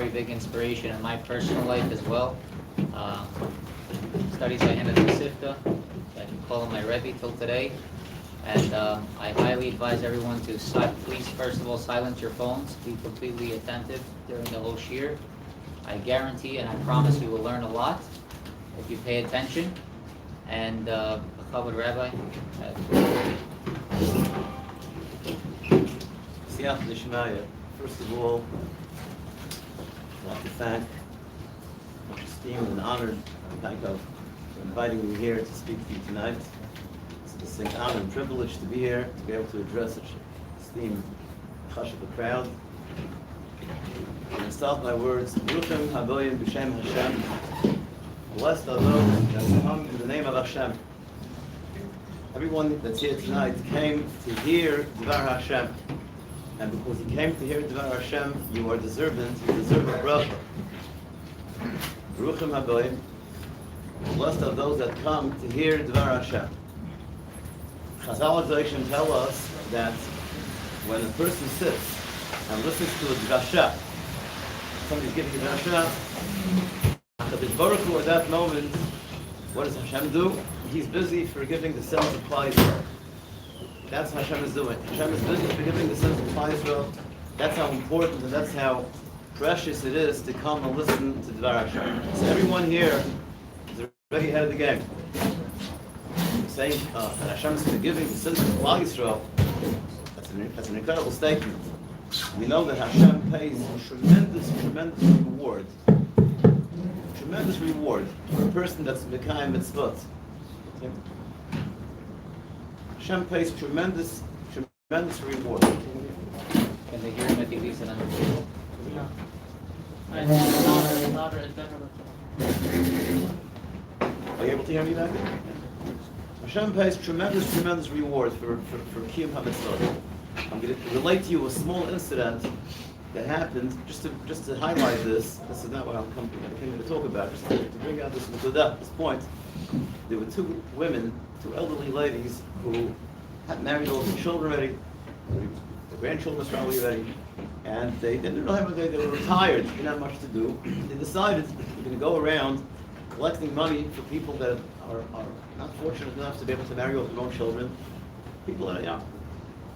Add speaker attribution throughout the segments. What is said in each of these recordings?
Speaker 1: very big inspiration in my personal life as well. Studies I handed to Sifta, I can call him my Rabbi till today. And I highly advise everyone to please, first of all, silence your phones. Be completely attentive during the whole shiur. I guarantee and I promise you will learn a lot if you pay attention. And Chavod Rabbi.
Speaker 2: First of all, I'd like to thank, much esteemed and honored, Yaakov, for inviting me here to speak to you tonight. It's a distinct honor and privilege to be here, to be able to address such an esteemed hush of the crowd. I'm going to start my words. Bruchim haboyim b'shem Hashem. Blessed are those that come in the name of Hashem. Everyone that's here tonight came to hear Dvar Hashem. And because you came to hear Dvar Hashem, you are deserving, you deserve a bracha. Bruchim haboyim. Blessed are those that come to hear Dvar Hashem. Chazal Zayshim tell us that when a person sits and listens to a drasha, somebody's giving a drasha, at that moment, what does Hashem do? He's busy forgiving the sins of Klal Yisrael. That's what Hashem is doing. Hashem is busy forgiving the sins of Klal Yisrael. That's how important and that's how precious it is to come and listen to Dvar Hashem. So everyone here is already ahead of the game. Saying that Hashem is forgiving the sins of Klal Yisrael, that's an incredible statement. We know that Hashem pays a tremendous reward. Tremendous reward for a person that's Mekayim mitzvot. Okay? Hashem pays tremendous reward.
Speaker 1: Can they hear him at the least and understand?
Speaker 3: No. Louder is better.
Speaker 2: Are you able to hear me back there? Hashem pays tremendous reward for Kiyum HaMitzvot. I'm going to relate to you a small incident that happened, just to highlight this. This is not what I'm coming to talk about, just to bring out this point. There were two women, two elderly ladies, who had married all their children already, the grandchildren were probably ready, and they didn't really have a day, they were retired, they didn't have much to do. They decided they're going to go around collecting money for people that are not fortunate enough to be able to marry off their own children. People that,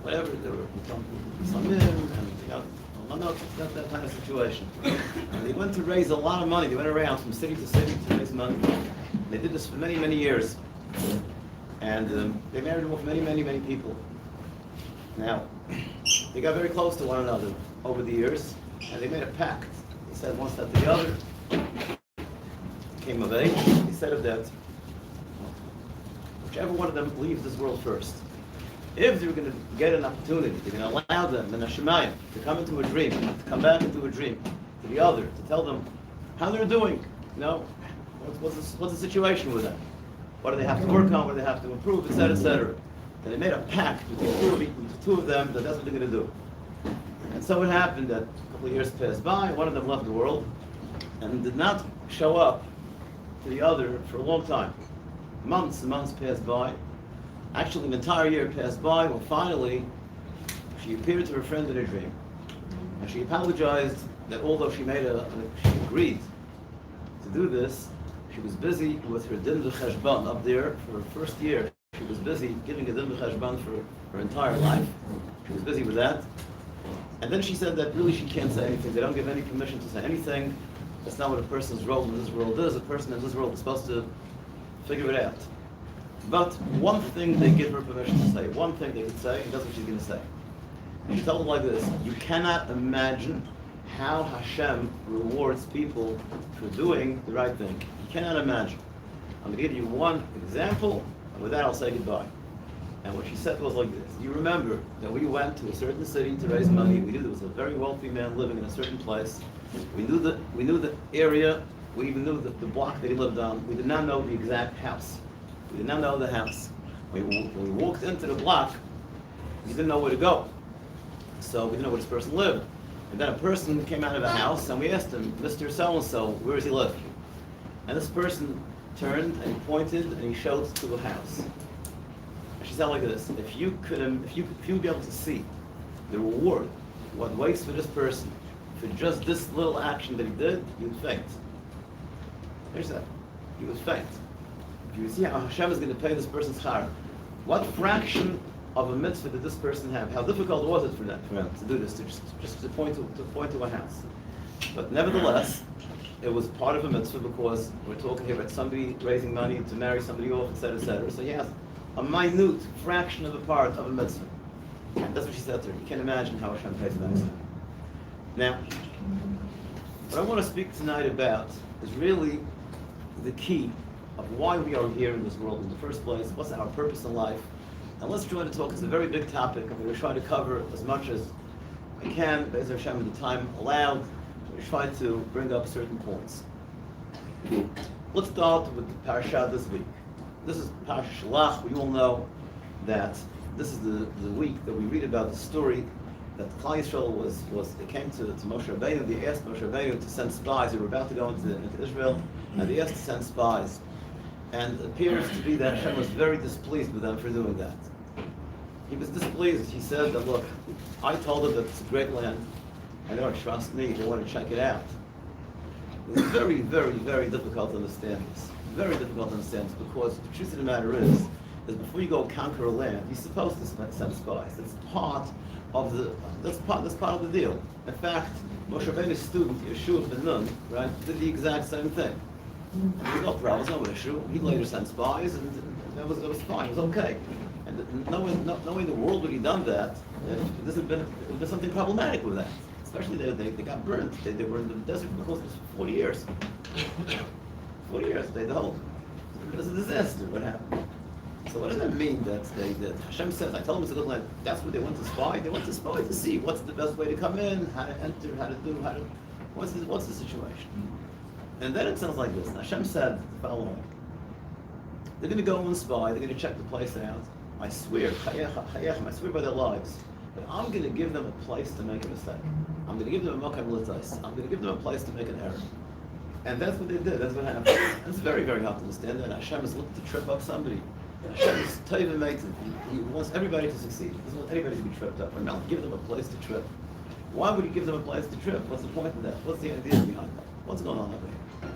Speaker 2: whatever, they were some men, and not that kind of situation. And they went to raise a lot of money. They went around from city to city to raise money. They did this for many years. And they married off many people. Now, they got very close to one another over the years, and they made a pact. They said one step to the other, came of age. He said of that, whichever one of them leaves this world first, if they're going to get an opportunity, they're going to allow them, in a Shemayim, to come into a dream, to come back into a dream, to the other, to tell them how they're doing, what's the situation with them, what do they have to work on, what do they have to improve, etc. And they made a pact with the two of them that that's what they're going to do. And so it happened that a couple of years passed by, one of them left the world, and did not show up to the other for a long time. Months and months passed by. Actually, an entire year passed by when finally she appeared to her friend in a dream. And she apologized that although she agreed to do this, she was busy with her din v'cheshbon up there for her first year. She was busy giving a din v'cheshbon for her entire life. She was busy with that. And then she said that really she can't say anything. They don't give any permission to say anything. That's not what a person's role in this world is. A person in this world is supposed to figure it out. But one thing they give her permission to say, one thing they could say, and that's what she's going to say. And she told them like this: you cannot imagine how Hashem rewards people for doing the right thing. You cannot imagine. I'm going to give you one example, and with that I'll say goodbye. And what she said was like this: you remember that we went to a certain city to raise money. We knew there was a very wealthy man living in a certain place. We knew the area. We even knew the block that he lived on. We did not know the exact house. We did not know the house. When we walked into the block, we didn't know where to go. So we didn't know where this person lived. And then a person came out of a house, and we asked him, Mr. So-and-so, where does he live? And this person turned and he pointed and he showed to a house. And she said like this: if you would be able to see the reward, what waits for this person for just this little action that he did, you'd faint. Here's that. You would faint. If you see how Hashem is going to pay this person's schar, what fraction of a mitzvah did this person have? How difficult was it for him to do this, to point to a house? But nevertheless, it was part of a mitzvah because we're talking here about somebody raising money to marry somebody off, etc., etc. So he has a minute fraction of a part of a mitzvah. And that's what she said to her. You can't imagine how Hashem pays that. Now, what I want to speak tonight about is really the key of why we are here in this world in the first place. What's our purpose in life? And let's try to talk. It's a very big topic. I'm going to try to cover as much as I can, Be'ez Hashem, in the time allowed. We try to bring up certain points. Let's start with the parasha this week. This is Parashat Shalach. We all know that this is the week that we read about the story that Klal Yisrael they came to Moshe Rabbeinu. They asked Moshe Rabbeinu to send spies. They were about to go into Israel, and they asked to send spies. And it appears to be that Hashem was very displeased with them for doing that. He was displeased. He said that, look, I told them that it's a great land, and they don't trust me. They want to check it out. It's very, very, very difficult to understand this. Very difficult to understand this because the truth of the matter is before you go conquer a land, you're supposed to send spies. That's part of the deal. In fact, Moshe Rabbeinu's student Yeshua ben Nun, right, did the exact same thing. There was no problem, there was no issue. He later sent spies, and that was fine. It was okay. And no way in the world would he done that if this had been something problematic with that. Especially they got burnt. They were in the desert for close to 40 years. 40 years. It was a disaster. What happened? So what does that mean that Hashem says, I told them it's a good land, that's what they want to spy? They want to spy to see what's the best way to come in, how to enter, what's the situation? And then it sounds like this. Hashem said the following. They're going to go and spy, they're going to check the place out. I swear, I swear by their lives, that I'm going to give them a place to make a mistake. I'm going to give them a mokam l'tais. I'm going to give them a place to make an error. And that's what they did. That's what happened. And it's very, very hard to understand that. Hashem is looking to trip up somebody. Hashem is taiva meitiv. He wants everybody to succeed. He doesn't want anybody to be tripped up. And not give them a place to trip. Why would he give them a place to trip? What's the point of that? What's the idea behind that? What's going on over here?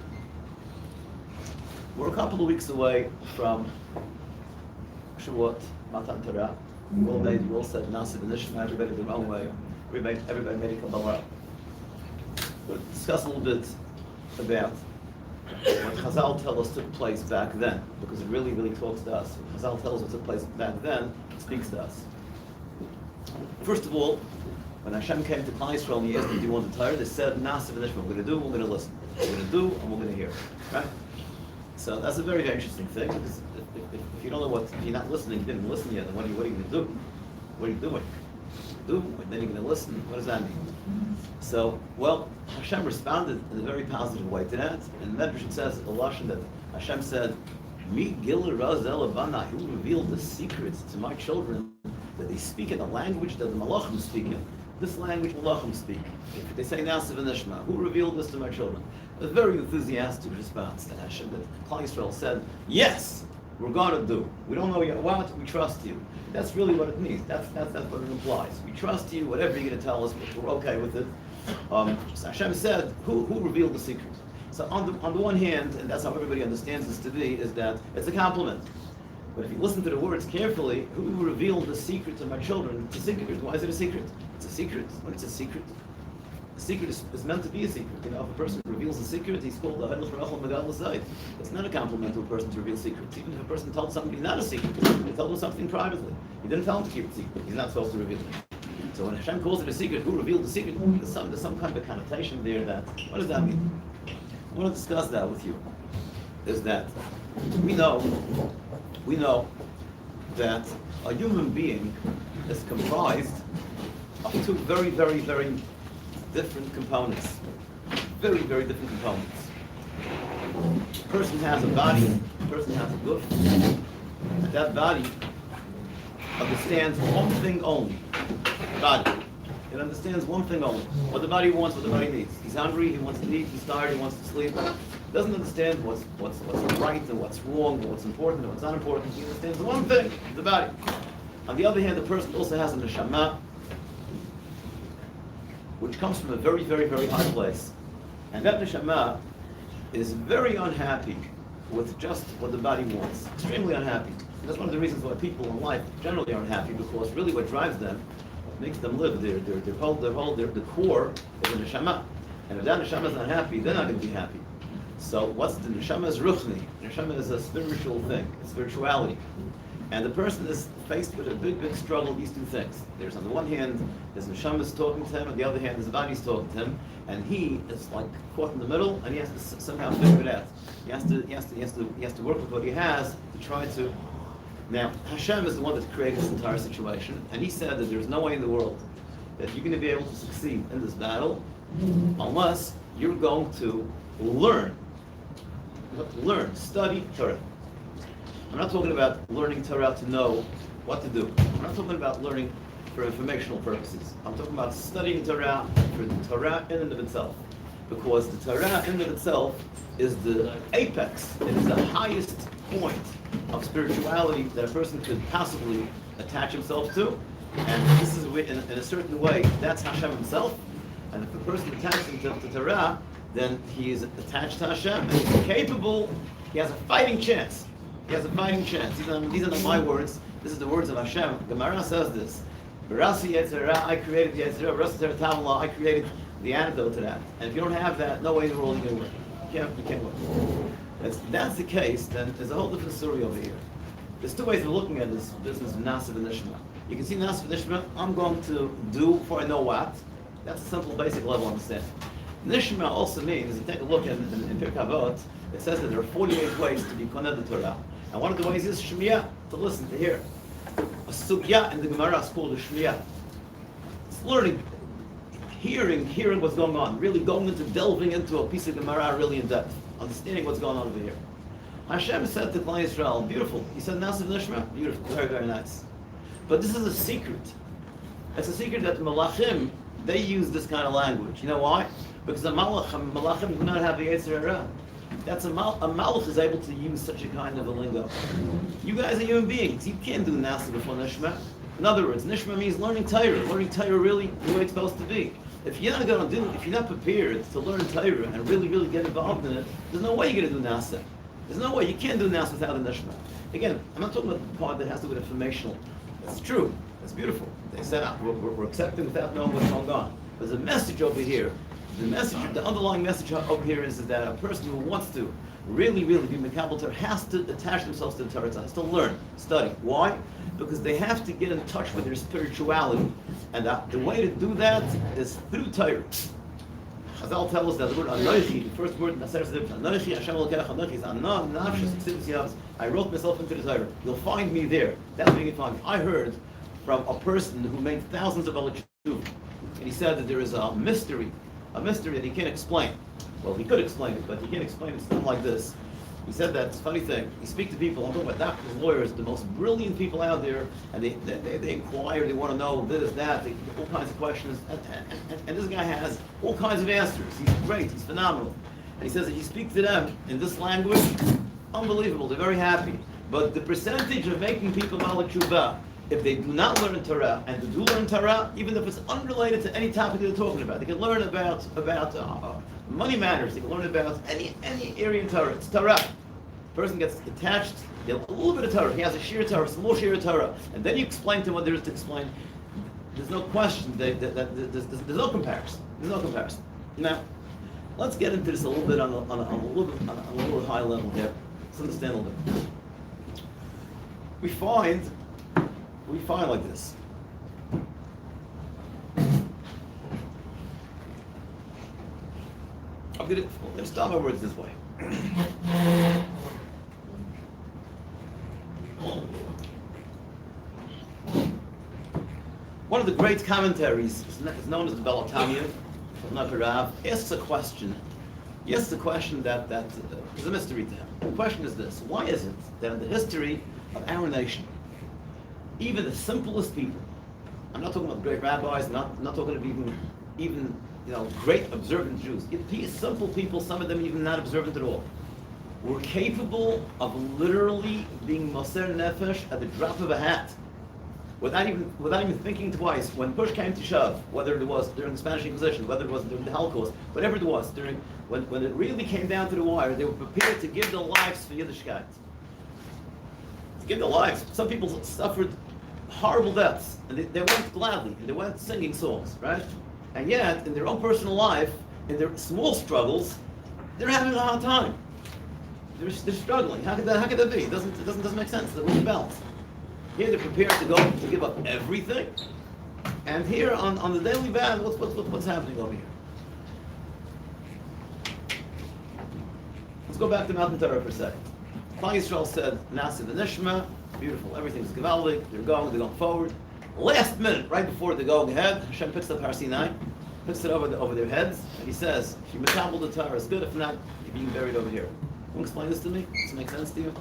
Speaker 2: We're a couple of weeks away from Shavuot, Matan Torah. We all said Nasiv and Nishma, everybody the wrong way. Everybody made a Kabbalah. We'll discuss a little bit about what Chazal tell us took place back then, because it really, really talks to us. When Chazal tells us what took place back then, it speaks to us. First of all, when Hashem came to Klal Yisrael and he asked them, do you want the Torah? They said, Nasiv and Nishma, we're going to do, we're going to listen. We're going to do, and we're going to hear. Right? So that's a very, very interesting thing, because if you don't know if you're not listening, you didn't listen yet, then what are you going to do? What are you doing? Do, and then you're going to listen. What does that mean? So, well, Hashem responded in a very positive way to that. And Medrash says, the Lashon, that Hashem said, Mi Gil Razel Abana, who revealed the secrets to my children, that they speak in a language that the Malachim speak in. This language Malachim speak. If they say Nasiv and Nishma, who revealed this to my children? A very enthusiastic response to Hashem, that Klal Yisrael said, yes, we're going to do. We don't know yet what, we trust you. That's really what it means. That's what it implies. We trust you, whatever you're going to tell us, we're okay with it. So Hashem said, who revealed the secret? So on the one hand, and that's how everybody understands this to be, is that it's a compliment. But if you listen to the words carefully, who revealed the secret to my children? It's a secret. Why is it a secret? It's a secret. When it's a secret, a secret is meant to be a secret. You know, if a person reveals a secret, he's called a Hadlach Rachel Megal L'Zayt. It's not a compliment to a person to reveal secrets. Even if a person told somebody not a secret, he told him something privately. He didn't tell him to keep it secret. He's not supposed to reveal it. So when Hashem calls it a secret, who revealed the secret? There's some kind of a connotation there that, what does that mean? I want to discuss that with you. Is that we know that a human being is comprised of two very, very, very different components. Very, very different components. A person has a body, a person has a goof. That body understands one thing only. Body. It understands one thing only. What the body wants, what the body needs. He's hungry, he wants to eat, he's tired, he wants to sleep. He doesn't understand what's right and what's wrong, and what's important and what's not important. He understands one thing, the body. On the other hand, the person also has a neshama. which comes from a very, very, very high place. And that neshama is very unhappy with just what the body wants, extremely unhappy. And that's one of the reasons why people in life generally aren't happy, because really what drives them, what makes them live, their core is the neshama. And if that neshama is not happy, they're not going to be happy. So what's the neshama is ruchni. Neshama is a spiritual thing, it's spirituality. And the person is faced with a big, big struggle, these two things. There's on the one hand, there's neshama is talking to him, on the other hand, his body is talking to him, and he is like caught in the middle, and he has to somehow figure it out. He has to work with what he has to try to. Now, Hashem is the one that created this entire situation, and he said that there's no way in the world that you're going to be able to succeed in this battle unless you're going to learn, study Torah. I'm not talking about learning Torah to know what to do. I'm not talking about learning for informational purposes. I'm talking about studying Torah for the Torah in and of itself. Because the Torah in and of itself is the apex, it is the highest point of spirituality that a person could possibly attach himself to. And this is, in a certain way, that's Hashem himself. And if a person attaches himself to Torah, then he is attached to Hashem, and he's capable, he has a fighting chance. He has a fighting chance. These are not my words. This is the words of Hashem. Gemara says this. Barasi Yetzirah, I created the Yetzirah. Barasi Tavala, I created the antidote to that. And if you don't have that, no way in the world you're going to win. You can't win. If that's the case, then there's a whole different story over here. There's two ways of looking at this business of Nasiv and Nishma. You can see Nasiv and Nishma, I'm going to do before I know what. That's a simple, basic level understanding. Nishma also means, if you take a look in Pirkei Avot, it says that there are 48 ways to be Koneh the Torah. And one of the ways is Shmiyah, to listen, to hear. A sugya in the Gemara is called a Shmiyah. It's learning, hearing what's going on, really going into, delving into a piece of Gemara really in depth, understanding what's going on over here. Hashem said to Klal Yisrael, beautiful. He said, Nasiv Nishma, beautiful, very, very nice. But this is a secret. It's a secret that Malachim, they use this kind of language. You know why? Because the Malachim do not have the Yetzer Hara. That's a Malach is able to use such a kind of a lingo. You guys are human beings. You can't do Nasiv before Nishma. In other words, Nishma means learning Torah really the way it's supposed to be. If you're not going to do, if you're not prepared to learn Torah and really get involved in it, there's no way you're going to do Nasiv. There's no way. You can't do Nasiv without a Nishma. Again, I'm not talking about the part that has to do with informational. That's true. That's beautiful. They said, we're accepting without knowing what's going on. There's a message over here. The underlying message over here is that a person who wants to really be Mekabel Torah has to attach themselves to the Torah, has to learn, study. Why? Because they have to get in touch with their spirituality. And the way to do that is through Torah. Chazal tells us that the word Anochi, the first word in the Anochi, Hashem Elokecha, Anochi is Anah, Nafshus, Tzidus Yavs. I wrote myself into the Torah. You'll find me there. That's where you can find me. I heard from a person who made thousands of Alachuvah, and he said that there is a mystery that he can't explain. Well, he could explain it, but he can't explain it. It's something like this. He said that, it's a funny thing, you speak to people, I'm talking about doctors, lawyers, the most brilliant people out there, and they inquire, they want to know this, that, they get all kinds of questions, and this guy has all kinds of answers. He's great, he's phenomenal. And he says that you speak to them in this language, unbelievable, they're very happy. But the percentage of making people Malak Shuvah, if they do not learn Torah, and they do learn Torah, even if it's unrelated to any topic they're talking about, they can learn about money matters, they can learn about any area in Torah. It's Torah. The person gets attached, a little bit of Torah, he has a sheer Torah, small sheer Torah, and then you explain to him what there is to explain. There's no question, there's no comparison. There's no comparison. Now, let's get into this a little bit on a little high level here. Let's understand a little bit. We find like this. Let's start my words this way. One of the great commentaries is known as the Balatamia from Nacharav. Asks a question. He asks a question that is a mystery to him. The question is this: why is it that in the history of our nation, even the simplest people, I'm not talking about great rabbis, not talking about even great observant Jews, simple people, some of them even not observant at all, were capable of literally being Moser Nefesh at the drop of a hat. without even thinking twice, when push came to shove, whether it was during the Spanish Inquisition, whether it was during the Holocaust, whatever it was, when it really came down to the wire, they were prepared to give their lives for Yiddishkeit. To give their lives. Some people suffered horrible deaths, and they went gladly, and they went singing songs, right? And yet, in their own personal life, in their small struggles, they're having a hard time. They're struggling. How could that be? It doesn't make sense. They're really balanced. Here they're prepared to give up everything, and here on the daily band, what's happening over here? Let's go back to Mountain Torah for a second. Klal Yisrael said, "Nasiv v'nishma," beautiful. Everything's gewaldig. They're going forward. Last minute, right before they're going ahead, Hashem picks up Har Sinai, puts it over their heads, and He says, "If you metabel the Torah, it's good. If not, you're being buried over here." Can you explain this to me? Does it make sense to you?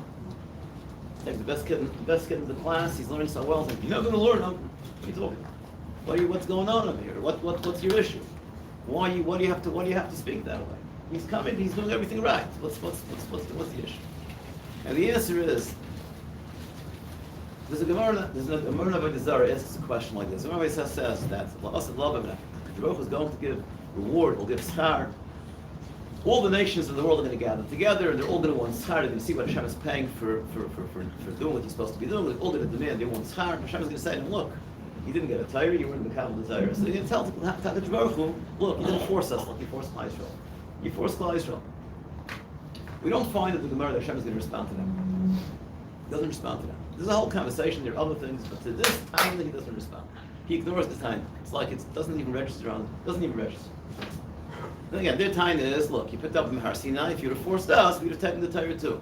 Speaker 2: Take the best kid in the class. He's learning so well. He's like, "You're not going to learn. What are you talking? What's going on over here? What's your issue? Why do you have to speak that way?" He's coming. He's doing everything right. What's the issue? And the answer is, there's a Gemara Rabbi Zara asks a question like this. Rabbi says that the Baruch is going to give reward, will give schar. All the nations of the world are going to gather together, and they're all going to want schar. They're going to see what Hashem is paying for doing what you're supposed to be doing. They're all going to demand. They want schar. Hashem is going to say to them, "Look, you didn't get a tire. You weren't in the capital of the tire." So they're going to tell the Baruch Hu, "Look, you didn't force us like you forced Klal Yisrael. You forced Klal Yisrael." We don't find that the Gemara that Hashem is going to respond to them. He doesn't respond to them. There's a whole conversation. There are other things, but to this time, he doesn't respond. He ignores the time. It's like it doesn't even register on. Doesn't even register. And again, their time is, look, you picked up from Har Sinai. If you'd have forced us, we'd have taken the Torah too,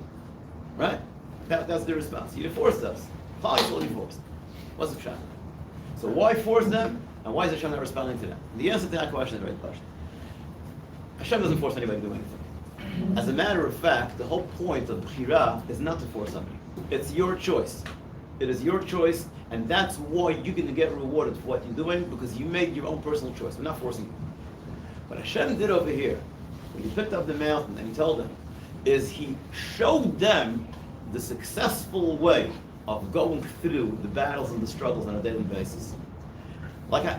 Speaker 2: right? That's their response. You'd have forced us. Klal Yisrael, you forced. What's the pshat? So why force them, and why is Hashem not responding to them? The answer to that question is a great question. Hashem doesn't force anybody to do anything. As a matter of fact, the whole point of Bechira is not to force somebody. It's your choice. It is your choice, and that's why you're going to get rewarded for what you're doing, because you made your own personal choice. We're not forcing you. What Hashem did over here, when He picked up the mountain and He told them, is He showed them the successful way of going through the battles and the struggles on a daily basis.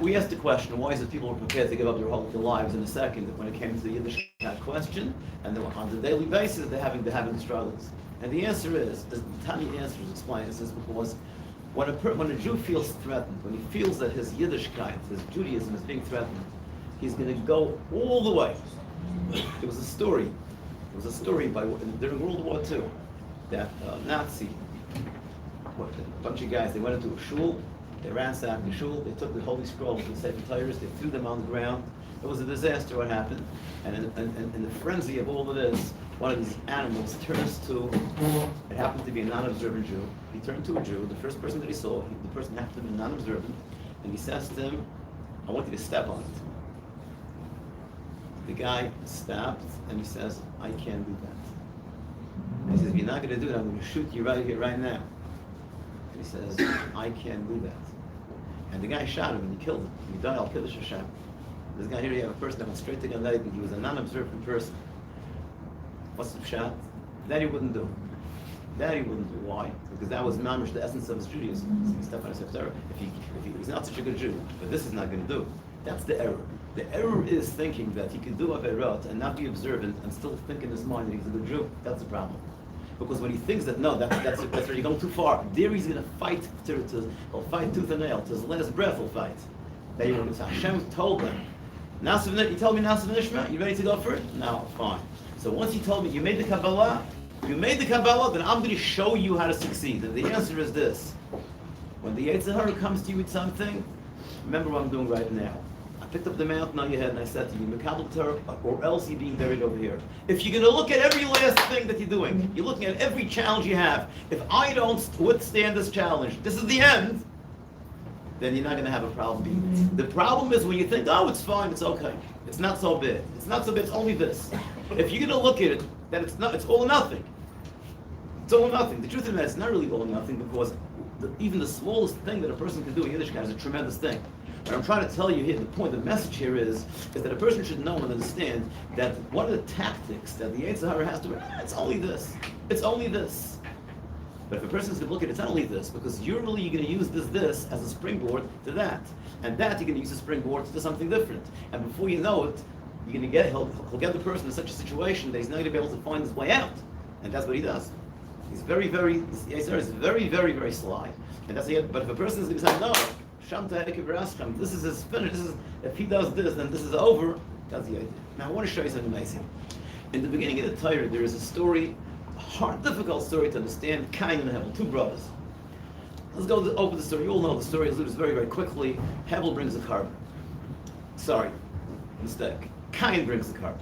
Speaker 2: We asked the question, why is it people were prepared to give up their lives in a second when it came to the Yiddish question, and then on the daily basis they're having the struggles. And the answer is, as Tanya answers explains, is because when a Jew feels threatened, when he feels that his Yiddishkeit, his Judaism is being threatened, he's going to go all the way. There was a story during World War II that Nazi, a bunch of guys, they went into a shul. They ransacked the shul, they took the Holy Scrolls and the Sefer Torahs, they threw them on the ground. It was a disaster what happened. And in the frenzy of all of this, one of these animals turns to, it happened to be a non-observant Jew. He turned to a Jew, the first person that he saw, the person happened to be non-observant, and he says to him, "I want you to step on it." The guy stopped and he says, "I can't do that." And he says, "If you're not going to do it, I'm going to shoot you right here, right now." He says, "I can't do that." And the guy shot him and he killed him. He died al Kiddush Hashem. This guy here, you have a person that went straight to Gan Eden. He was a non-observant person. What's the shot? That he wouldn't do. Why? Because that was mamish, the essence of his Judaism. If he's not such a good Jew, but this is not going to do. That's the error. The error is thinking that he can do Averot and not be observant and still think in his mind that he's a good Jew. That's the problem. Because when he thinks that no, that's where you're going too far, there he's going to fight he'll fight tooth and nail, to his last breath he'll fight. That Hashem told them, you told me Nasiv Nishma, you ready to go for it? No, fine. So once he told me you made the Kabbalah, then I'm going to show you how to succeed. And the answer is this: when the Yetzer Hara comes to you with something, remember what I'm doing right now. I picked up the mountain on your head and I said to you, Mekabel Torah, or else you're being buried over here. If you're going to look at every last thing that you're doing, you're looking at every challenge you have. If I don't withstand this challenge, this is the end, then you're not going to have a problem being it. The problem is when you think, oh, it's fine, it's okay. It's not so bad. It's not so bad, it's only this. If you're going to look at it, that it's all or nothing. It's all or nothing. The truth of it is, it's not really all or nothing, because even the smallest thing that a person can do in Yiddishkeit is a tremendous thing. What I'm trying to tell you here, the message here is that a person should know and understand that one of the tactics that the Yetzer Hara has to, it's only this. It's only this. But if a person's going to look at it, it's not only this, because you're really going to use this as a springboard to that. And that you're going to use a springboard to something different. And before you know it, you're going to get, he'll get the person in such a situation that he's not going to be able to find his way out. And that's what he does. He's very, very, is very, very, very sly. And that's the, but if a person is going to say, no, this is his finish, if he does this, then this is over, that's the idea. Now I want to show you something amazing. In the beginning of the Torah, there is a story, a hard, difficult story to understand, Cain and Hevel, two brothers. Let's go over the story. You all know the story. Let's do this very, very quickly. Hevel brings a carbon. Sorry, mistake. Cain brings the carbon.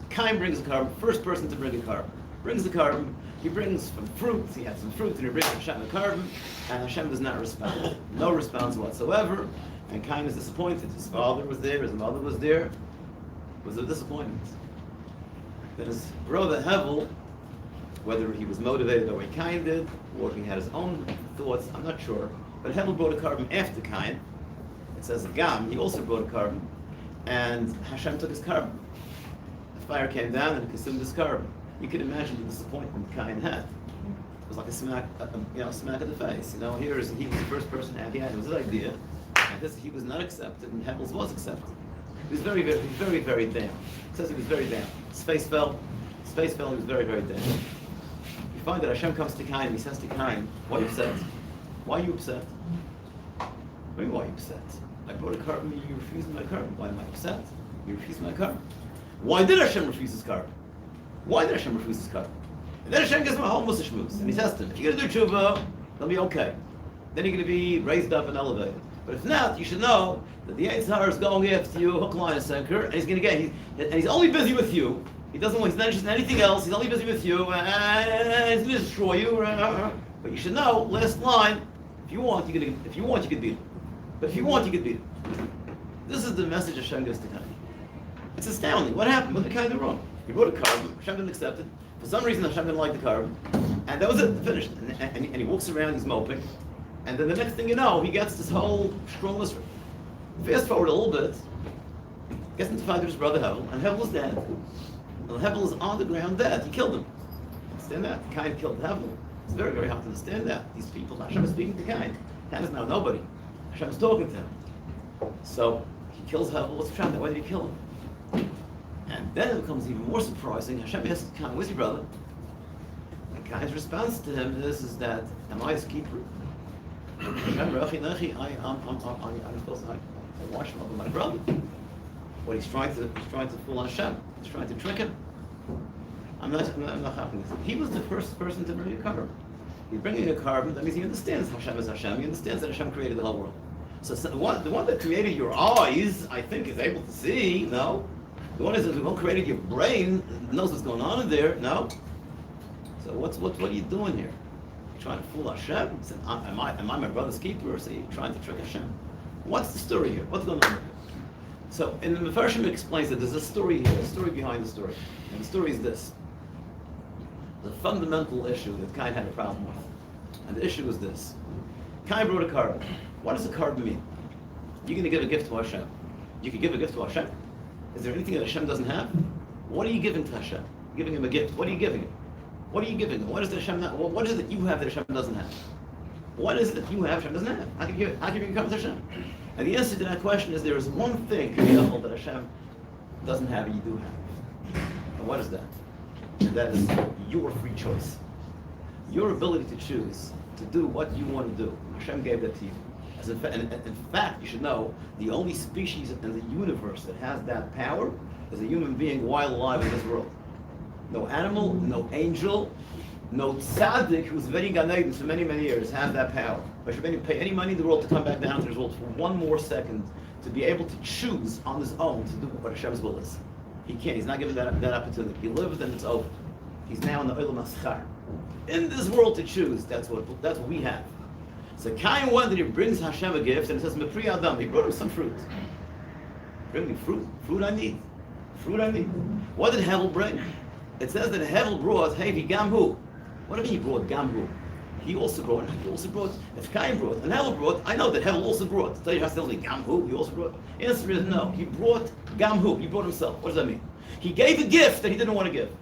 Speaker 2: Cain brings the carbon, first person to bring a carbon. Brings the carbon, he brings some fruit, he had some fruit, and he brings Hashem the carbon, and Hashem does not respond. No response whatsoever, and Cain is disappointed. His father was there, his mother was there. It was a disappointment. Then his brother Hevel, whether he was motivated the way Cain did, or he had his own thoughts, I'm not sure, but Hevel brought a carbon after Cain. It says Gam, he also brought a carbon, and Hashem took his carbon. The fire came down and consumed his carbon. You can imagine the disappointment Cain had. It was like a smack, smack of the face. He was the first person he had. It was his idea, and he was not accepted, and Hevel's was accepted. He was very, very, very, very down. It says he was very down. His face fell. He was very, very down. You find that Hashem comes to Cain and he says to Cain, "Why are you upset? Why are you upset? What do you mean, why are you upset? I brought a carbon, you refused my carbon. Why am I upset? You refused my carbon. Why did Hashem refuse his carbon? Why did Hashem refuse his carbon? And then Hashem gives him a whole Musa shmuz, and he says to him, if you're going to do tshuva, they'll be okay. Then you're going to be raised up and elevated. But if not, you should know that the Yetzer Hara is going after you, hook, line, and sinker, and he's going to and he's only busy with you. He's not interested in anything else. He's only busy with you, and he's going to destroy you. But you should know, last line, if you want, you can beat him. But if you want, you can beat him. This is the message Hashem gives to Cain. It's astounding. What happened? What did Cain do wrong? He brought a carbon, Hashem didn't accept it. For some reason, Hashem didn't like the carbon. And that was it, finished. And he walks around, he's moping. And then the next thing you know, he gets this whole strong list. Fast forward a little bit, gets into fight with his brother Hevel, and Hevel is dead. And Hevel is on the ground dead. He killed him. Understand that? Cain killed Hevel. It's very, very hard to understand that. These people, Hashem is speaking to Cain. Cain is now nobody. Hashem is talking to him. So he kills Hevel. What's Hashem? Why did he kill him? And then it becomes even more surprising. Hashem asks Cain, where's your brother? And Cain's response to him is that, am I his keeper? Hashem, I'm supposed to watch him over my brother. But he's trying to fool Hashem. He's trying to trick him. I'm not happy with him. He was the first person to bring a carbon. He's bringing a carbon, that means he understands Hashem is Hashem. He understands that Hashem created the whole world. So the one that created your eyes, I think, is able to see, no? The one who created your brain knows what's going on in there. No. So what are you doing here? You're trying to fool Hashem? He said, am I my brother's keeper? Or so you're trying to trick Hashem? What's the story here? What's going on here? So in the Mefarshim explains that there's a story here, a story behind the story, and the story is this: the fundamental issue that Cain had a problem with, and the issue is this: Cain brought a carbon. What does a carbon mean? You're going to give a gift to Hashem. You can give a gift to Hashem. Is there anything that Hashem doesn't have? What are you giving to Hashem? You're giving him a gift. What are you giving him? What are you giving him? What is it Hashem not? What is it that you have that Hashem doesn't have? What is it that you have Hashem doesn't have? How can you come to Hashem? And the answer to that question is there is one thing that Hashem doesn't have and you do have. And what is that? And that is your free choice. Your ability to choose to do what you want to do. Hashem gave that to you. In fact, you should know, the only species in the universe that has that power is a human being while alive in this world. No animal, no angel, no tzaddik who's very Gan Eden for many, many years has that power. But should pay any money in the world to come back down to this world for one more second to be able to choose on his own to do what Hashem's will is. He can't. He's not given that opportunity. He lived and it's over. He's now in the Olam Haschar. In this world to choose, that's what we have. So Cain went and he brings Hashem a gift, and it says, Mepri Adam, he brought him some fruit. Bring me fruit. Fruit I need. What did Hevel bring? It says that Hevel brought, Hevi Gamhu. What do you mean he brought Gamhu? He also brought, if Cain brought, and Hevel brought, I know that Hevel also brought. Tell you how to tell me Gamhu, he also brought. The answer is no. He brought Gamhu, he brought himself. What does that mean? He gave a gift that he didn't want to give.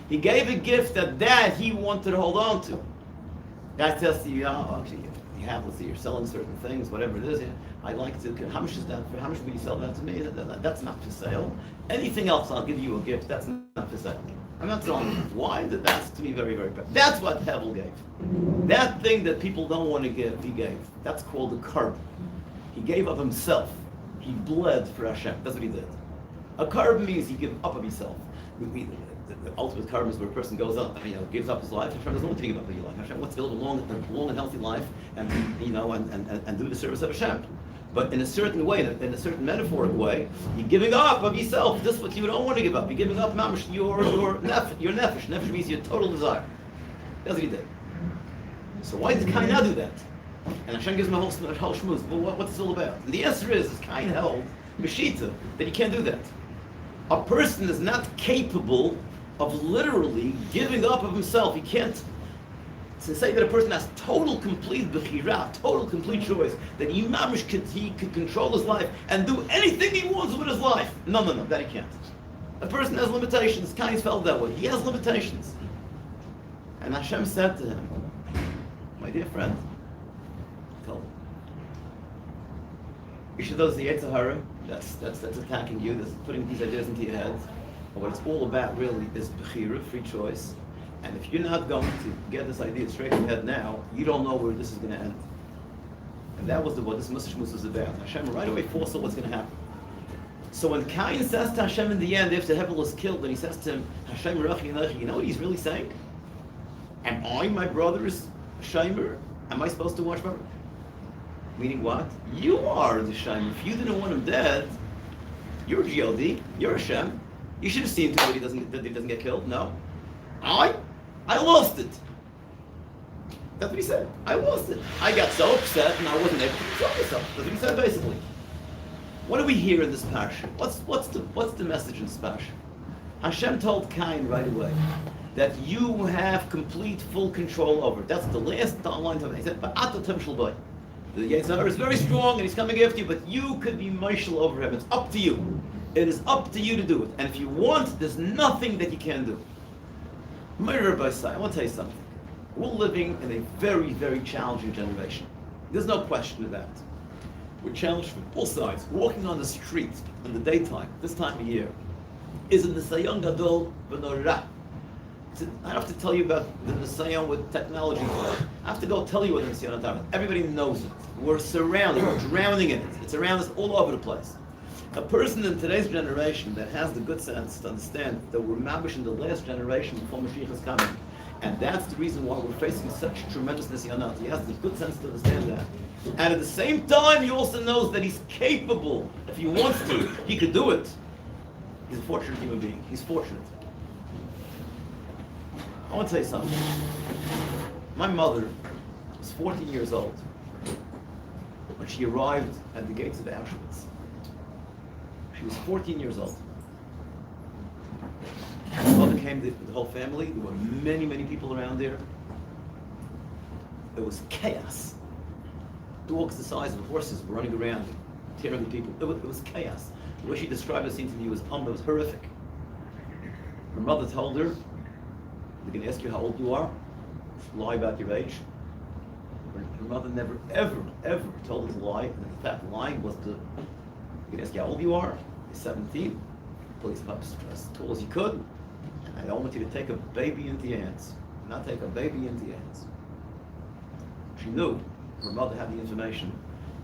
Speaker 2: He gave a gift that he wanted to hold on to. Guy says to you, oh, actually, you have, let's see, you're selling certain things, whatever it is. I'd like to, how much is that for? How much will you sell that to me? That's not for sale. Anything else, I'll give you a gift. That's not for sale. I'm not selling it. Why? That's to me very, very bad. That's what Hevel gave. That thing that people don't want to give, he gave. That's called a karb. He gave of himself. He bled for Hashem. That's what he did. A karb means he gave up of himself. The ultimate karma is where a person goes up, gives up his life. Hashem doesn't want to give up your life. Hashem wants to live a long and healthy life, and and do the service of Hashem. But in a certain way, in a certain metaphoric way, you're giving up of yourself. This is what you don't want to give up. You're giving up mamash, your nefesh. Nefesh means your total desire. That's what he did. So why did Cain not do that? And Hashem gives him a whole shmooze. Well, what's this all about? And the answer is Cain held Meshita that he can't do that. A person is not capable of literally giving up of himself. He can't. To say that a person has total, complete bechira, total, complete choice, that he could control his life and do anything he wants with his life. No, that he can't. A person has limitations. Cain felt that way. He has limitations. And Hashem said to him, my dear friend, tell him, you should know the Yetzer Hara, that's attacking you, that's putting these ideas into your head. And what it's all about really is bechira, free choice. And if you're not going to get this idea straight in your head now, you don't know where this is going to end. And that was what this Message was about. Hashem right away foresaw what's going to happen. So when Cain says to Hashem in the end, after Hevel was killed, and he says to him, Hashem, you know what he's really saying? Am I my brother's shamer? Am I supposed to watch my brother? Meaning what? You are the shamer. If you didn't want him dead, you're G.O.D., you're Hashem. You should have seen to it that he doesn't get killed. No. I lost it. That's what he said. I lost it. I got so upset and I wasn't able to control myself. That's what he said basically. What do we hear in this parsha? What's the message in this parsha? Hashem told Cain right away that you have complete, full control over it. That's the last line of it. He said, the Yetzer Hara is very strong and he's coming after you, but you could be Mishal over him. It's up to you. It is up to you to do it. And if you want, there's nothing that you can do. My Rabbi, I want to tell you something. We're living in a very, very challenging generation. There's no question about it. We're challenged from all sides. Walking on the street in the daytime, this time of year, is a Nisayon Gadol V'Norah. I don't have to tell you about the Nisayon with technology. I have to go tell you what the Nisayon is. Everybody knows it. We're surrounded, we're drowning in it. It's around us all over the place. A person in today's generation that has the good sense to understand that we're mabish in the last generation before Mashiach is coming, and that's the reason why we're facing such tremendous nisyanot. He has the good sense to understand that. And at the same time, he also knows that he's capable. If he wants to, he could do it. He's a fortunate human being. He's fortunate. I want to tell you something. My mother was 14 years old when she arrived at the gates of Auschwitz. She was 14 years old. My mother came with the whole family. There were many, many people around there. It was chaos. Dogs the size of horses were running around, tearing the people. It was chaos. The way she described the scene to me was horrific. Her mother told her, "They're going to ask you how old you are. Lie about your age." Her mother never, ever, ever told her to lie. And in fact, lying was to, "They're going to ask you how old you are. You're 17. Pull yourself up as tall as you could. And I don't want you to take a baby into your hands. Not take a baby into your hands." She knew her mother had the information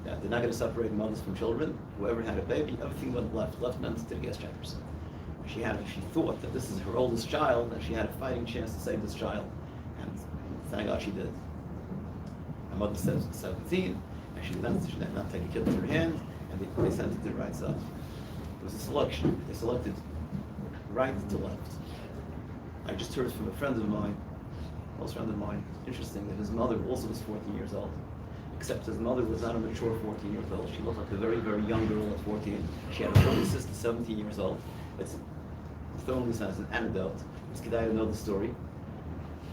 Speaker 2: that they're not going to separate mothers from children. Whoever had a baby, everything went left meant to the guest chambers. She thought that this is her oldest child, and she had a fighting chance to save this child. And thank God she did. Her mother says 17, and she did not take a kid into her hand, and they sent it to the right side. It was a selection. They selected right to left. I just heard from a friend of mine, a close friend of mine, interesting, that his mother also was 14 years old. Except his mother was not a mature 14 years old. She looked like a very, very young girl at 14. She had a older sister, 17 years old. It's throwing this as an anecdote. This kid, I didn't know the story.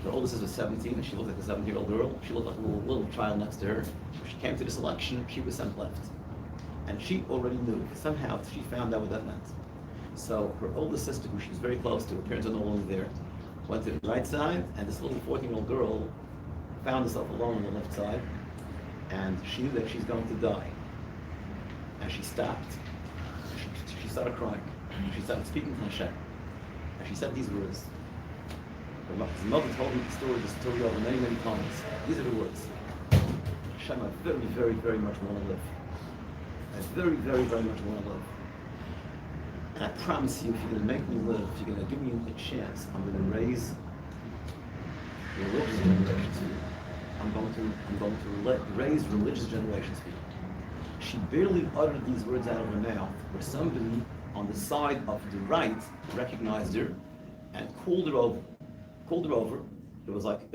Speaker 2: Her older sister was 17, and she looked like a 17-year-old girl. She looked like a little child next to her. When she came to this election, she was sent left. And she already knew. Somehow, she found out what that meant. So her older sister, who she was very close to, her parents are no longer there, went to the right side, and this little 14-year-old girl found herself alone on the left side, and she knew that she's going to die. And she stopped. She started crying. She started speaking to Hashem. And she said these words. His mother told me the story over many, many times. These are the words. Hashem, I very, very, very much want to live. I very, very, very much want to live. And I promise you, if you're going to make me live, if you're going to give me a chance, I'm going to raise religious generations for you. I'm going to raise religious generations for you. She barely uttered these words out of her mouth, where somebody on the side of the right recognized her and called her over. It was like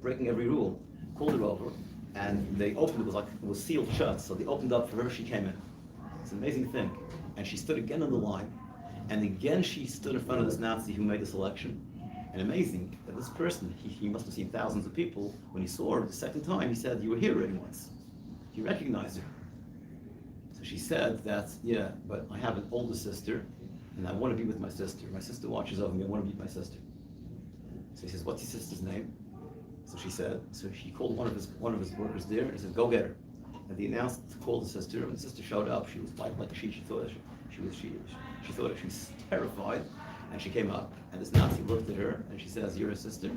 Speaker 2: breaking every rule. Called her over, and they opened. It was sealed shut. So they opened up for her. She came in. It's an amazing thing. And she stood again on the line, and again she stood in front of this Nazi who made the selection. And amazing that this person, he must have seen thousands of people. When he saw her the second time, he said, "You were here already once." He recognized her. So she said that, yeah, but I have an older sister, and I want to be with my sister. My sister watches over me. I want to be with my sister. So he says, "What's your sister's name?" So she said. So he called one of his workers there, and he said, "Go get her." And he announced to call the sister. When the sister showed up, she was like a sheep. She thought she thought she was terrified, and she came up. And this Nazi looked at her, and she says, "You're a sister?"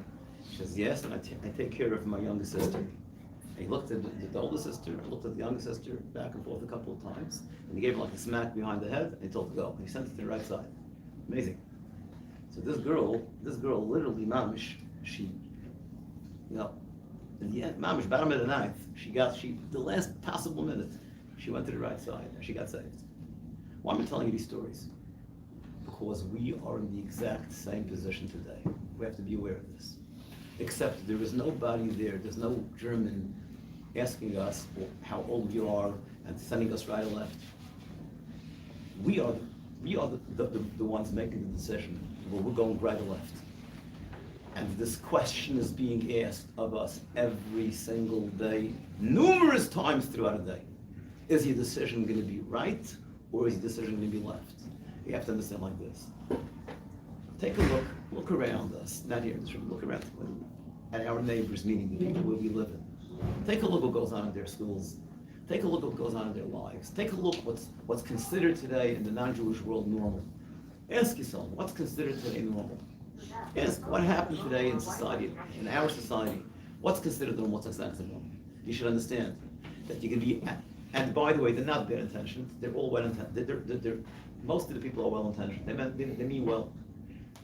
Speaker 2: She says, "Yes, and I take care of my younger sister." And he looked at the older sister, looked at the younger sister, back and forth a couple of times, and he gave her like a smack behind the head, and he told her to go. And he sent her to the right side. Amazing. So this girl literally, mamish, she, in the end, mamish, bottom of the ninth, the last possible minute, she went to the right side, and she got saved. Why am I telling you these stories? Because we are in the exact same position today. We have to be aware of this. Except there is nobody there, there's no German asking us how old we are and sending us right or left. We are the ones making the decision. Well, we're going right or left. And this question is being asked of us every single day, numerous times throughout the day. Is your decision going to be right, or is your decision going to be left? You have to understand like this. Take a look around us, not here in this room, look around at our neighbors, meaning the people where we live in. Take a look what goes on in their schools. Take a look what goes on in their lives. Take a look what's considered today in the non-Jewish world normal. Ask yourself, what's considered today normal? Ask what happened today in society, in our society. What's considered normal, what's not considered normal? You should understand that you can be, and by the way, they're not bad intentions. They're all well intentioned. Most of the people are well intentioned. They mean well.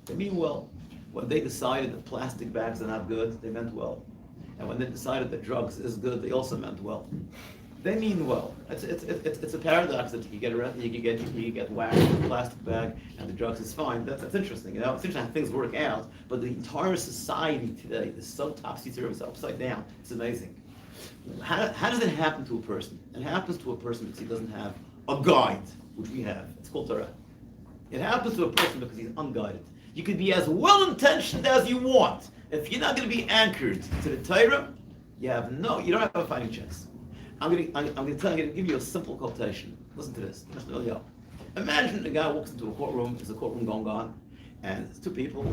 Speaker 2: They mean well. When they decided that plastic bags are not good, they meant well. And when they decided that drugs is good, they also meant well. They mean well. It's a paradox that you get around. You get whacked with a plastic bag, and the drugs is fine. That's interesting. It's interesting how things work out. But the entire society today is so topsy-turvy, upside down. It's amazing. How does it happen to a person? It happens to a person because he doesn't have a guide, which we have. It's called Torah. It happens to a person because he's unguided. You could be as well-intentioned as you want. If you're not going to be anchored to the Torah, you don't have a fighting chance. I'm going to give you a simple quotation. Listen to this. Imagine a guy walks into a courtroom. There's a courtroom going on, and there's two people.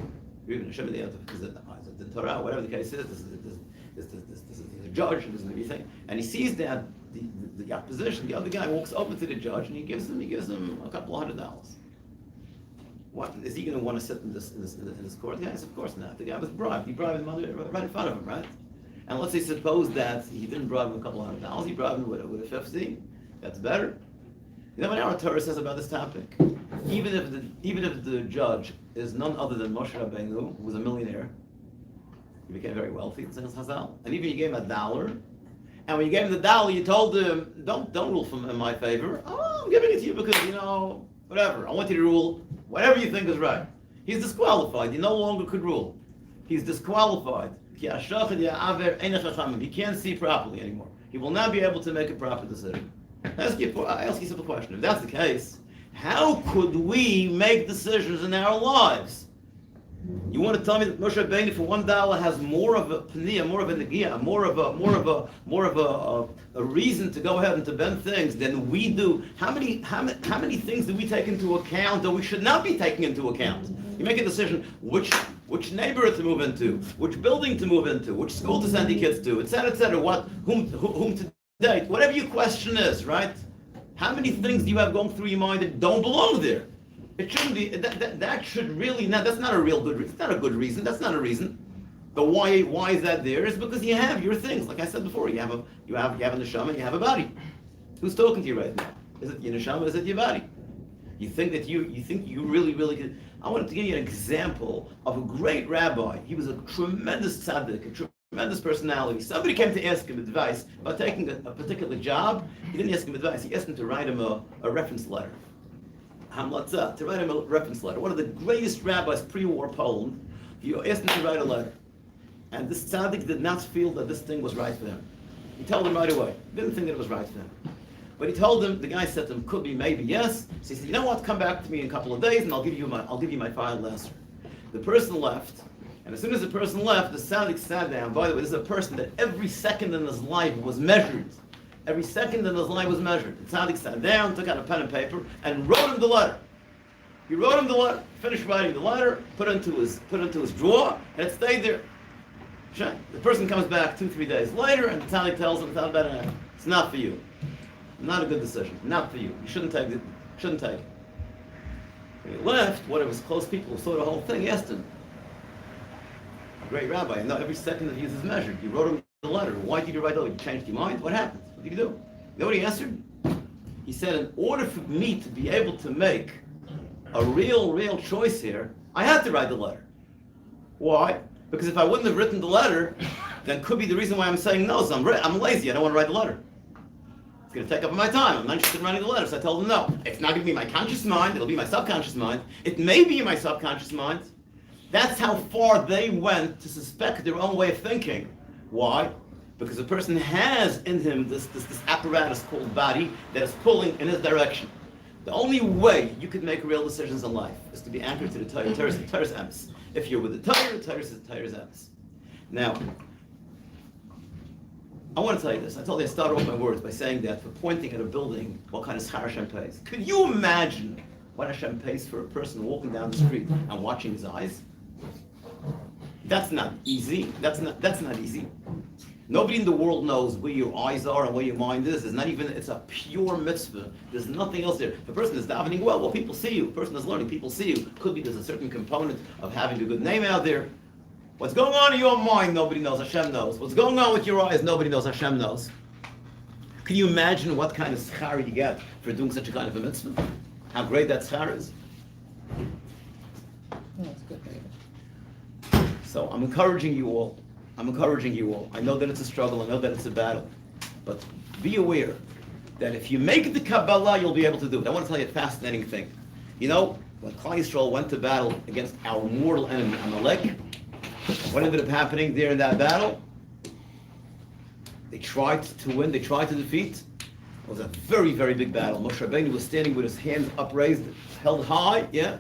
Speaker 2: Even the Torah, whatever the case is. There's a judge, and there's everything, and he sees that the opposition, the other guy, walks over to the judge, and he gives him a couple $100. What is he going to want to sit in this court? Yes, of course not. The guy was bribed. He bribed him right in front of him, right? And let's say suppose that he didn't bribe him a couple $100. He bribed him with a 50. That's better. You know what our Torah says about this topic? Even if the judge is none other than Moshe Rabbeinu, who was a millionaire, he became very wealthy. And even you gave him $1, and when you gave him the $1, you told him, "Don't rule in my favor. Oh, I'm giving it to you because whatever. I want you to rule whatever you think is right." He's disqualified. He no longer could rule. He's disqualified. He can't see properly anymore. He will not be able to make a proper decision. I ask you a simple question. If that's the case, how could we make decisions in our lives? You want to tell me that Moshe Rabbeinu for $1 has more of a pniyah, more of a negiah, more of a reason to go ahead and to bend things than we do? How many things do we take into account that we should not be taking into account? You make a decision which which neighborhood to move into, which building to move into, which school to send your kids to, etc., whom to date, whatever your question is, right? How many things do you have going through your mind that don't belong there? It shouldn't be. That should really not. That's not a real good reason. It's not a good reason. That's not a reason. The why is that there? Is because you have your things. Like I said before, you have a neshama, you have a body. Who's talking to you right now? Is it your neshama? Is it your body? You think you really could. I wanted to give you an example of a great rabbi. He was a tremendous tzaddik, a tremendous personality. Somebody came to ask him advice about taking a particular job. He didn't ask him advice. He asked him to write him a reference letter. Hamlatza, to write him a reference letter. One of the greatest rabbis pre-war Poland. He asked him to write a letter. And this tzaddik did not feel that this thing was right for him. He told him right away. Didn't think that it was right for him. But he told him, the guy said to him, could be, maybe, yes. So he said, you know what, come back to me in a couple of days and I'll give you my final answer. The person left, and as soon as the person left, the tzaddik sat down. By the way, this is a person that every second in his life was measured. Every second in his life was measured. The tzaddik sat down, took out a pen and paper, and wrote him the letter. He wrote him the letter, finished writing the letter, put it into his drawer, and it stayed there. The person comes back 2-3 days later, and the tzaddik tells him, it's not for you. Not a good decision. Not for you. You shouldn't take it. When he left, one of his close people who saw the whole thing asked him, a great rabbi, and now every second that he uses measured. You wrote him the letter. Why did you write the letter? You changed your mind? What happened? What did you do? You know what he answered? He said, in order for me to be able to make a real choice here, I had to write the letter. Why? Because if I wouldn't have written the letter, then could be the reason why I'm saying no. So I'm lazy. I don't want to write the letter. It's going to take up my time. I'm not interested in writing the letter. So I told him no. It's not going to be my conscious mind. It'll be my subconscious mind. It may be in my subconscious mind. That's how far they went to suspect their own way of thinking. Why? Because a person has in him this apparatus called body that is pulling in his direction. The only way you could make real decisions in life is to be anchored to the Torah's emes. If you're with the Torah's emes. Now, I want to tell you this. I told you I started off my words by saying that for pointing at a building, what kind of schar Hashem pays. Could you imagine what Hashem pays for a person walking down the street and watching his eyes? That's not easy. That's not easy. Nobody in the world knows where your eyes are and where your mind is. It's a pure mitzvah. There's nothing else there. If a person is davening well, people see you. If a person is learning, people see you. Could be there's a certain component of having a good name out there. What's going on in your mind, nobody knows. Hashem knows. What's going on with your eyes, nobody knows. Hashem knows. Can you imagine what kind of schar you get for doing such a kind of a mitzvah? How great that schar is?
Speaker 3: That's good.
Speaker 2: So I'm encouraging you all. I know that it's a struggle. I know that it's a battle. But be aware that if you make the Kabbalah, you'll be able to do it. I want to tell you a fascinating thing. You know, when Klal Yisrael went to battle against our mortal enemy, Amalek, what ended up happening there in that battle? They tried to win. They tried to defeat. It was a very, very big battle. Moshe Rabbeinu was standing with his hands upraised, held high, yeah?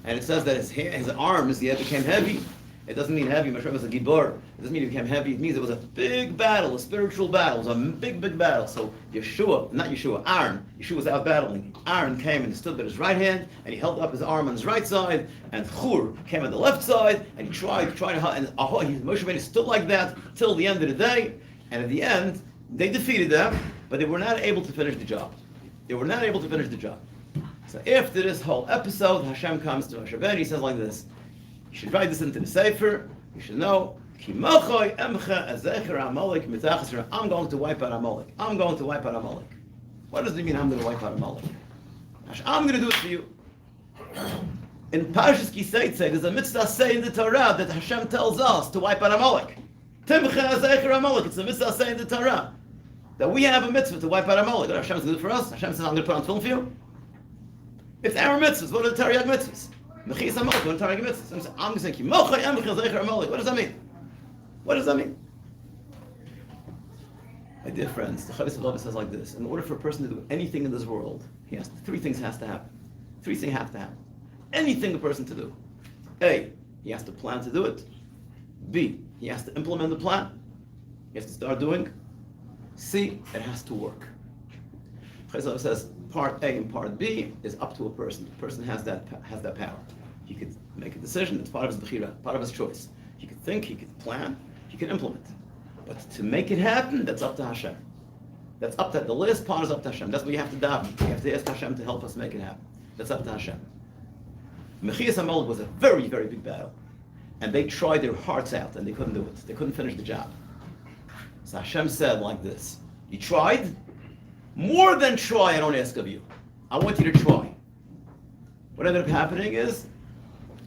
Speaker 2: And it says that his arms, became heavy. It doesn't mean heavy. Moshe was a gibor. It doesn't mean he became heavy. It means it was a big battle, a spiritual battle. It was a big, big battle. So Aaron was out battling. Aaron came and stood at his right hand, and he held up his arm on his right side, and Chur came on the left side, and he tried to, and Moshe Rabbeinu stood like that till the end of the day, and at the end, they defeated them, but they were not able to finish the job. So after this whole episode, Hashem comes to Moshe Rabbeinu, he says like this, you should write this into the Sefer. You should know, I'm going to wipe out Amalek. What does it mean I'm going to wipe out Amalek? I'm going to do it for you. In Parshas Kiseitze, there's a mitzvah say in the Torah that Hashem tells us to wipe out Amalek. It's a mitzvah say in the Torah that we have a mitzvah to wipe out Amalek. What Hashem's going to do for us? Hashem says, I'm going to put on film for you. It's our mitzvahs. What are the Torah mitzvahs? I'm going to say, what does that mean? What does that mean? My dear friends, the Chavos of Rabbi says like this: in order for a person to do anything in this world, three things have to happen. Anything a person to do. A, he has to plan to do it. B, he has to implement the plan. He has to start doing. C, it has to work. Chavos of Rabbi says part A and part B is up to a person. The person has that power. He could make a decision. It's part of his bechira, part of his choice. He could think, he could plan, he could implement. But to make it happen, that's up to Hashem. That's up to the last part is up to Hashem. That's what you have to daven. You have to ask Hashem to help us make it happen. That's up to Hashem. Mechias HaMelech was a very, very big battle. And they tried their hearts out and they couldn't do it. They couldn't finish the job. So Hashem said like this, you tried? More than try, I don't ask of you. I want you to try. What ended up happening is,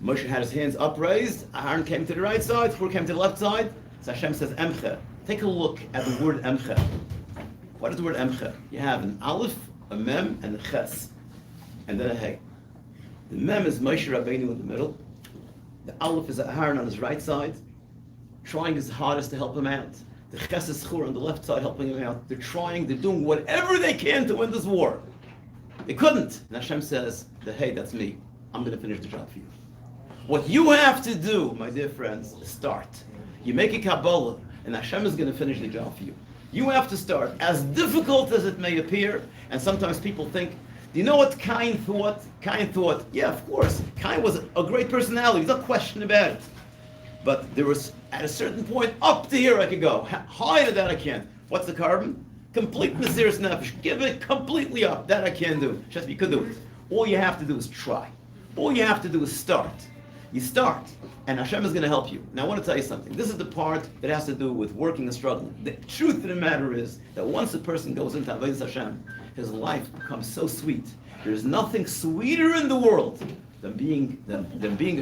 Speaker 2: Moshe had his hands upraised, Aaron came to the right side, Hur came to the left side. So Hashem says, Emche. Take a look at the word Emche. What is the word Emche? You have an Aleph, a Mem, and a Ches. And then a Hey. The Mem is Moshe Rabbeinu in the middle. The Aleph is Aaron on his right side, trying his hardest to help him out. The Ches is Hur on the left side helping him out. They're doing whatever they can to win this war. They couldn't. And Hashem says, Hey, that's me. I'm going to finish the job for you. What you have to do, my dear friends, is start. You make a Kabbalah, and Hashem is going to finish the job for you. You have to start, as difficult as it may appear, and sometimes people think, do you know what Cain thought? Cain thought, yeah, of course, Cain was a great personality, there's no question about it. But there was, at a certain point, up to here I could go. Higher than that I can't. What's the carbon? Complete Mesiras Nefesh. Give it completely up. That I can do. Just you could do it. All you have to do is try. All you have to do is start. You start, and Hashem is going to help you. Now I want to tell you something. This is the part that has to do with working and struggling. The truth of the matter is that once a person goes into Avodas Hashem, his life becomes so sweet. There's nothing sweeter in the world than being a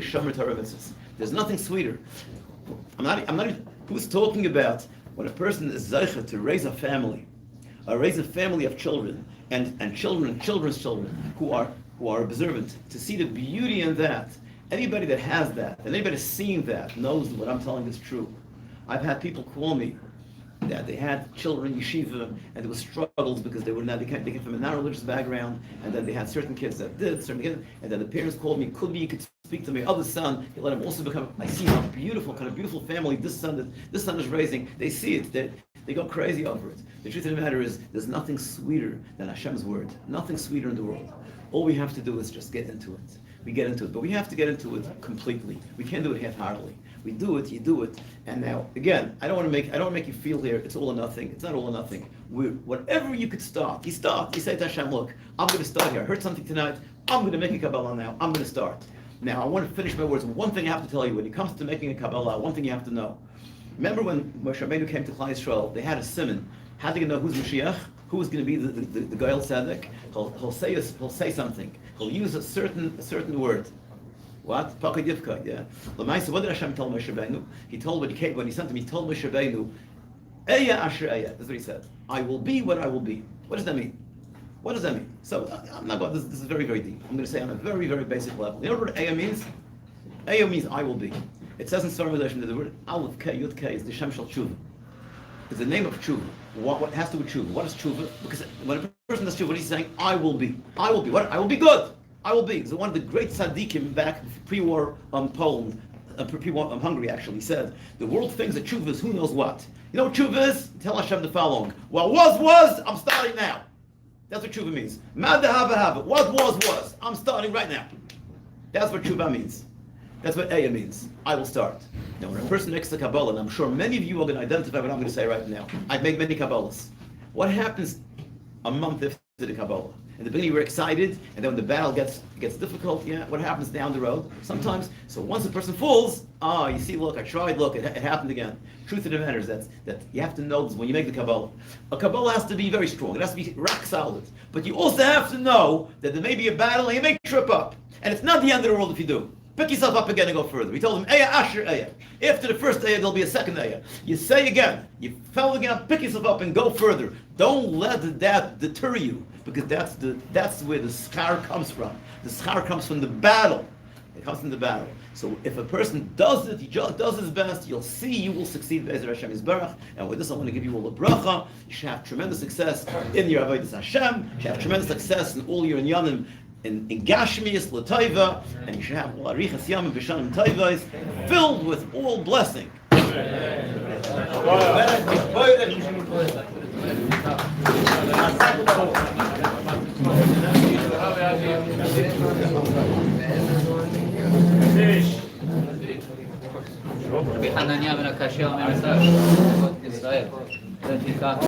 Speaker 2: Shomer Torah mitzvahs. There's nothing sweeter. I'm not. Who's talking about when a person is zeicha to raise a family of children, and children and children's children who are observant, to see the beauty in that. Anybody that has that, and anybody that's seen that, knows that what I'm telling is true. I've had people call me that they had children in yeshiva, and there was struggles because they came from a non-religious background, and then they had certain kids that did, certain kids, and then the parents called me, could be you could speak to my other son, you let him also become, I see how beautiful, kind of beautiful family this son is raising. They see it, they go crazy over it. The truth of the matter is, there's nothing sweeter than Hashem's word. Nothing sweeter in the world. All we have to do is just get into it. We get into it, but we have to get into it completely. We can't do it half-heartedly. We do it, you do it, and now again, I don't want to make you feel here it's all or nothing. It's not all or nothing. Whatever you could start. You start. You say to Hashem, look, I'm going to start here. I heard something tonight. I'm going to make a Kabbalah now. I'm going to start. Now I want to finish my words. One thing I have to tell you: when it comes to making a Kabbalah, one thing you have to know. Remember when Moshe Rabbeinu came to Klal Yisrael, they had a simon. How do you know who's Mashiach? Who's going to be the Goel Tzedek? He'll say something. He'll use a certain word. What? Pakadivka, yeah. L'maisa, what did Hashem tell Moshe Rabbeinu? He told when he sent him, he told Moshe Rabbeinu, Eya Asher Eya. That's what he said. I will be what I will be. What does that mean? What does that mean? So I'm not going. This is very, very deep. I'm going to say on a very, very basic level. You know what Eya means? Eya means I will be. It says in Svarim that the word Aleph K Yud K is the Shem Shel Tshuva. It's the name of Tshuva. What has to do with Tshuva? What is Tshuva? Because when a person does Tshuva, what he's saying, I will be. I will be. What? I will be good. I will be. So one of the great tzaddikim back pre-war Poland, pre-war Hungary actually said, the world thinks that Tshuva is who knows what. You know what Tshuva is? Tell Hashem the following. Well, was, I'm starting now. That's what Tshuva means. Mad hava. What was. I'm starting right now. That's what Tshuva means. That's what Eya means. I will start. Now, when a person makes the Kabbalah, and I'm sure many of you are going to identify what I'm going to say right now. I've made many Kabbalahs. What happens a month after the Kabbalah? In the beginning, we're excited, and then when the battle gets difficult, what happens down the road? Sometimes, so once a person falls, you see, look, I tried, look, it happened again. Truth of the matter is that you have to know this when you make the Kabbalah. A Kabbalah has to be very strong. It has to be rock solid. But you also have to know that there may be a battle, and you may trip up. And it's not the end of the world if you do. Pick yourself up again and go further. We told him, Eya Asher Eya. After the first Eya, there'll be a second Eya. You say again, you fell again, pick yourself up and go further. Don't let that deter you, because that's where the schar comes from. The schar comes from the battle. It comes from the battle. So if a person does it, he just does his best, you'll see you will succeed Be'ezer Hashem Yisbarach. And with this I want to give you all the bracha. You should have tremendous success in your Avodas Hashem. You should have tremendous success in all your inyanim. In Gashmias L'Taiva, and you should have Arichas Yamim B'Shanim Taivais, filled with all blessing.
Speaker 1: Shalom Eretz Israel.